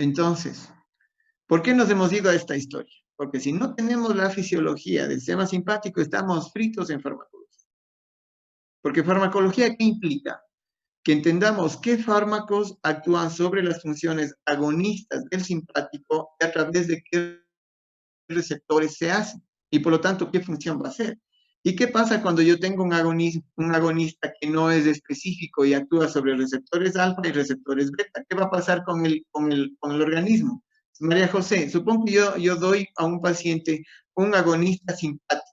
Entonces, ¿por qué nos hemos ido a esta historia? Porque si no tenemos la fisiología del sistema simpático, estamos fritos en farmacología. Porque farmacología, ¿qué implica? Que entendamos qué fármacos actúan sobre las funciones agonistas del simpático y a través de qué receptores se hacen. Y por lo tanto, ¿qué función va a hacer? ¿Y qué pasa cuando yo tengo un agonista que no es específico y actúa sobre receptores alfa y receptores beta? ¿Qué va a pasar con el organismo? María José, supongo que yo doy a un paciente un agonista simpático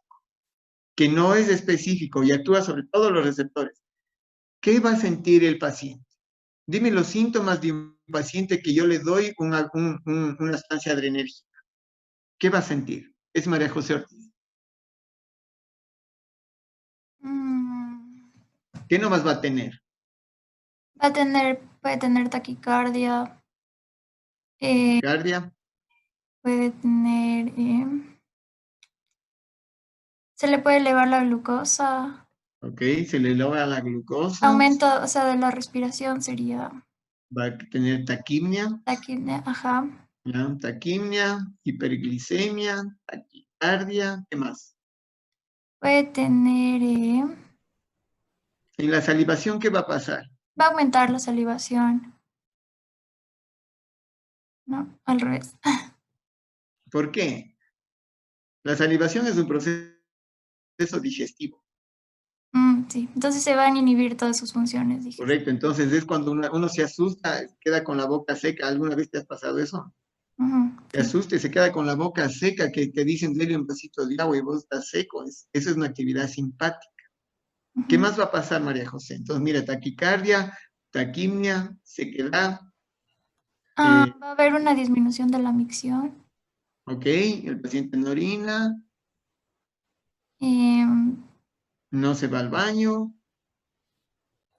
que no es específico y actúa sobre todos los receptores. ¿Qué va a sentir el paciente? Dime los síntomas de un paciente que yo le doy una estancia adrenérgica. ¿Qué va a sentir? Es María José Ortiz. Mm, ¿Qué nomás va a tener? puede tener taquicardia, Taquicardia, puede tener, se le puede elevar la glucosa, ¿ok? Se le logra la glucosa, aumento, o sea, de la respiración sería va a tener taquimia, taquipnea, ajá, ¿ya? Taquimia, hiperglicemia, taquicardia, ¿qué más? puede tener, En la salivación, ¿qué va a pasar? va a aumentar la salivación, no, al revés. ¿Por qué? La salivación es un proceso digestivo, Sí, entonces se van a inhibir todas sus funciones, dije. ¿correcto? Entonces es cuando uno se asusta, queda con la boca seca. ¿Alguna vez te has pasado eso? Ujú, Te sí. asusta y se queda con la boca seca, que te dicen, dale un vasito de agua y vos estás seco. Esa es una actividad simpática. ¿Qué Ujú. más va a pasar, María José? Entonces, mira, taquicardia, taquimia, sequedad, Va a haber una disminución de la micción. ok, el paciente no orina, em, no se va al baño.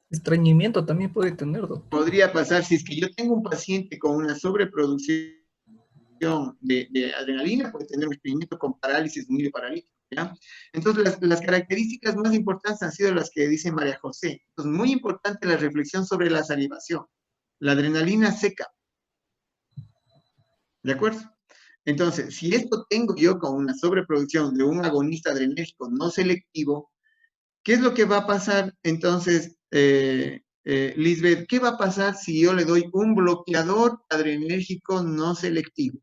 Estreñimiento también puede tener, doctor. Podría pasar, si es que yo tengo un paciente con una sobreproducción de adrenalina, puede tener un estreñimiento con parálisis paralítico, ¿ya? Entonces, las características más importantes han sido las que dice María José. Entonces, muy importante la reflexión sobre la salivación. La adrenalina seca, ¿de acuerdo? Entonces, si esto tengo yo con una sobreproducción de un agonista adrenérgico no selectivo, ¿qué es lo que va a pasar entonces, Lisbeth? ¿Qué va a pasar si yo le doy un bloqueador adrenérgico no selectivo?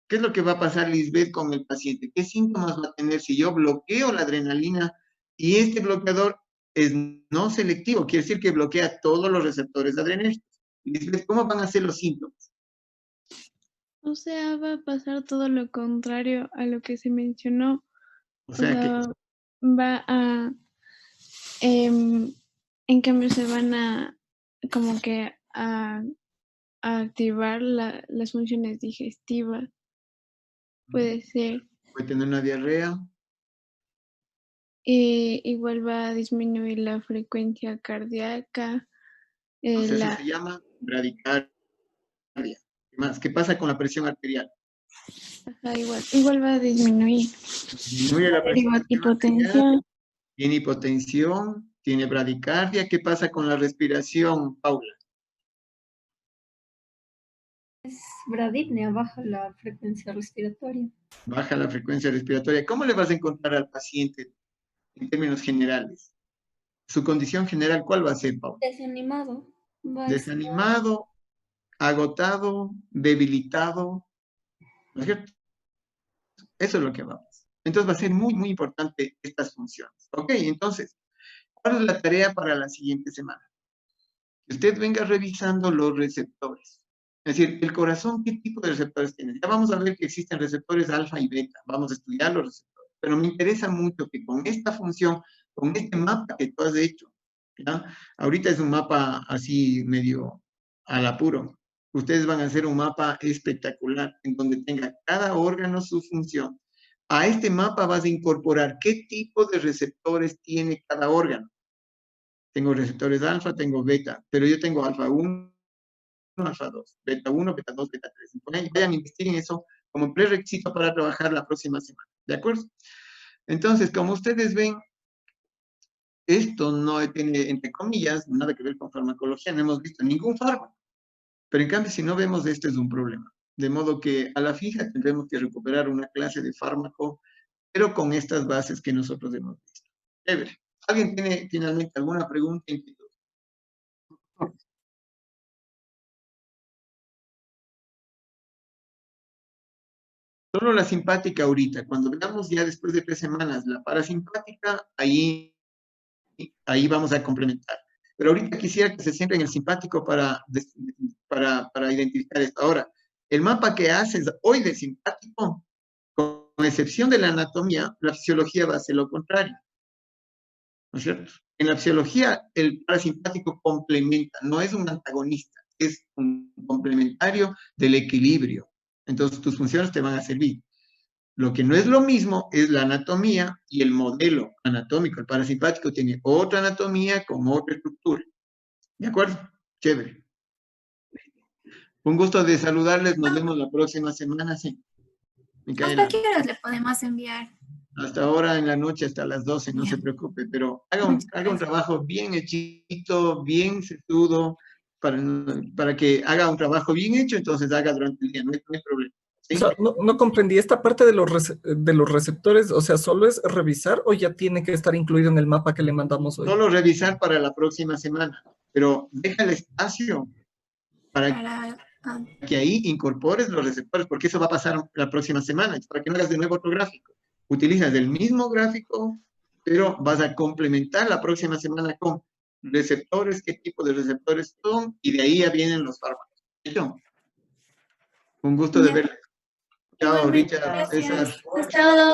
¿Qué es lo que va a pasar, Lisbeth, con el paciente? ¿Qué síntomas va a tener si yo bloqueo la adrenalina y este bloqueador es no selectivo? Quiere decir que bloquea todos los receptores adrenérgicos. Lisbeth, ¿cómo van a ser los síntomas? O sea, va a pasar todo lo contrario a lo que se mencionó. O O sea que, sea, va a, em, en cambio se van a como que a activar las funciones digestivas. Puede ser. puede tener una diarrea, Igual va a disminuir la frecuencia cardíaca, o sea, eso la, se llama bradicardia. ¿Qué más? ¿Qué pasa con la presión arterial? ajá, igual va a disminuir. Disminuye Va la a derivar presión arterial, hipotensión. tiene hipotensión, tiene bradicardia. ¿Qué pasa con la respiración, Paula? Bradipnea, baja la frecuencia respiratoria. Baja la frecuencia respiratoria. ¿Cómo le vas a encontrar al paciente en términos generales? Su condición general, ¿cuál va a ser, Paula? Desanimado. Va a estar Desanimado, agotado, debilitado, ¿no es cierto? Eso es lo que va a pasar. Entonces va a ser muy, muy importante estas funciones. Ok, entonces, ¿cuál es la tarea para la siguiente semana? Que usted venga revisando los receptores. Es decir, el corazón, ¿qué tipo de receptores tiene? Ya vamos a ver que existen receptores alfa y beta. Vamos a estudiar los receptores. Pero me interesa mucho que con esta función, con este mapa que tú has hecho, ¿ya? Ahorita es un mapa así medio al apuro. Ustedes van a hacer un mapa espectacular en donde tenga cada órgano su función. A este mapa vas a incorporar qué tipo de receptores tiene cada órgano. Tengo receptores alfa, tengo beta, pero yo tengo alfa 1, alfa 2, beta 1, beta 2, beta 3. Vayan a investiguen eso como prerequisito para trabajar la próxima semana. ¿De acuerdo? Entonces, como ustedes ven, esto no tiene, entre comillas, nada que ver con farmacología. No hemos visto ningún fármaco. Pero en cambio, si no vemos esto es un problema. De modo que a la fija tendremos que recuperar una clase de fármaco, pero con estas bases que nosotros hemos visto. Chévere. ¿Alguien tiene finalmente alguna pregunta? Solo la simpática ahorita. Cuando veamos ya después de 3 semanas la parasimpática, ahí vamos a complementar. Pero ahorita quisiera que se centre en el simpático para identificar esto. Ahora, el mapa que haces hoy de simpático, con excepción de la anatomía, la fisiología va a ser lo contrario. ¿No es cierto? En la fisiología, el parasimpático complementa, no es un antagonista, es un complementario del equilibrio. Entonces, tus funciones te van a servir. Lo que no es lo mismo es la anatomía y el modelo anatómico. El parasimpático tiene otra anatomía con otra estructura. ¿De acuerdo? Chévere. Un gusto de saludarles. Nos vemos la próxima semana. Sí. ¿Hasta qué horas le podemos enviar? Hasta ahora en la noche, hasta las 12, no se preocupe. Pero haga un trabajo bien hechito, bien sesudo, para que haga un trabajo bien hecho, entonces haga durante el día. No hay problema. ¿Sí? O sea, no comprendí esta parte de los receptores, o sea, ¿solo es revisar o ya tiene que estar incluido en el mapa que le mandamos hoy? Solo revisar para la próxima semana, pero deja el espacio para que ahí incorpores los receptores, porque eso va a pasar la próxima semana, para que no hagas de nuevo otro gráfico. Utilizas el mismo gráfico, pero vas a complementar la próxima semana con receptores, qué tipo de receptores son, y de ahí ya vienen los fármacos. ¿Hecho? Un gusto de verles. Chao, Richard, César. Hasta luego.